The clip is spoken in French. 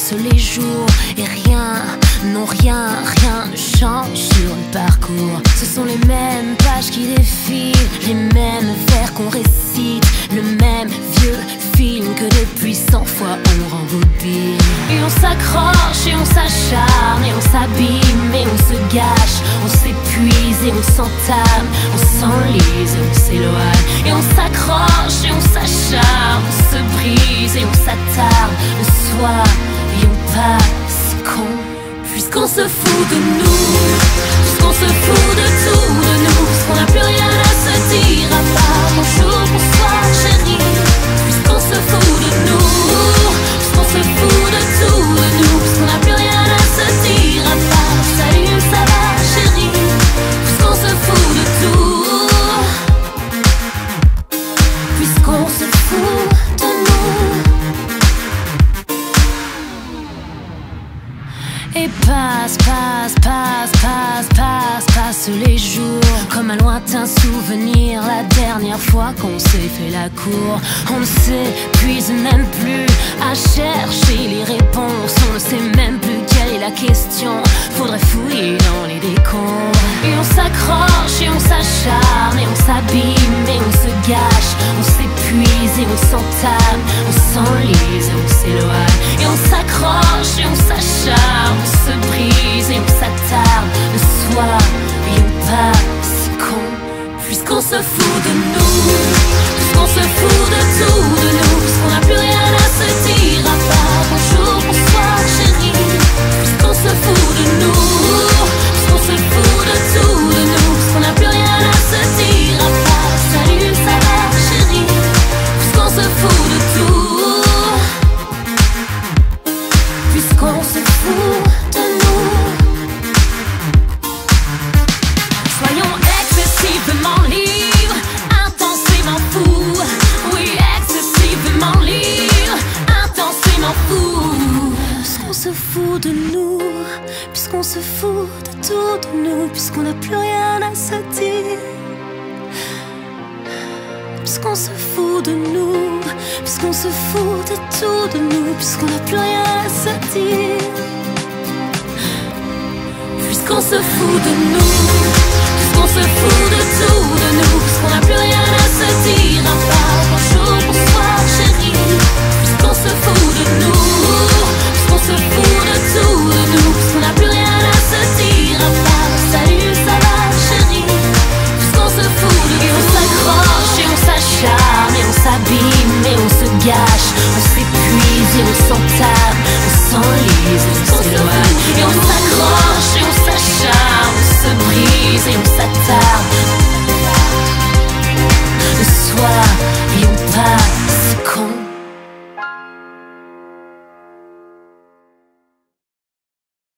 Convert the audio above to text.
passent les jours et rien, non rien ne change sur le parcours. Ce sont les mêmes pages qui défilent, les mêmes vers qu'on récite, le même vieux film que depuis 100 fois on rembobine. Et on s'accroche et on s'acharne et on s'abîme et on se gâche, on s'épuise et on s'entame, on s'enlise et on s'éloigne. Et on s'accroche et on s'acharne, on se brise et on s'attarde le soir et on passe con. Puisqu'on se fout de nous, puisqu'on se fout de tout de nous, puisqu'on n'a plus rien à se dire à part bonjour, bonsoir chérie. Puisqu'on se fout de nous, puisqu'on se fout de tout de nous, puisqu'on n'a plus rien à se dire à part salut, ça va chérie. Puisqu'on se fout de tout, puisqu'on se fout de nous. Et passe les jours comme un lointain souvenir, la dernière fois qu'on s'est fait la cour. On ne s'épuise même plus à chercher les réponses, on ne sait même plus quelle est la question. Faudrait fouiller dans les décombres. Et on s'accroche et on s'acharne et on s'abîme et on se gâche, on s'épuise et on s'entame, on s'enlise et on s'éloigne. Et on s'accroche et on s'acharne, on se brise et on s'attarde le soir et on passe con. Puisqu'on se fout de nous, puisqu'on se fout de tout de nous, puisqu'on n'a plus rien à se dire à part bonjour, bonsoir chérie. Puisqu'on se fout de nous, puisqu'on se fout de tout de nous, puisqu'on n'a plus rien à se dire à part salut, ça va chérie. Puisqu'on se fout de tout, puisqu'on se fout de nous. Soyons excessivement libres, intensément fous. Oui, excessivement libres, intensément fous. Puisqu'on se fout de nous, puisqu'on se fout de tout de nous, puisqu'on n'a plus rien à se dire. Puisqu'on se fout de nous, puisqu'on se fout de tout de nous, puisqu'on n'a plus rien à se dire. Puisqu'on se fout de nous, puisqu'on se fout de tout de nous, puisqu'on n'a plus rien à se dire à part bonjour, bonsoir chérie. Puisqu'on se fout de nous, puisqu'on se fout de tout de nous, puisqu'on n'a plus rien à se dire à part salut, ça va chérie. Puisqu'on se fout de tout, et on s'accroche et on s'acharne et on s'abîme et on se gâche, on s'épuise et on s'entame,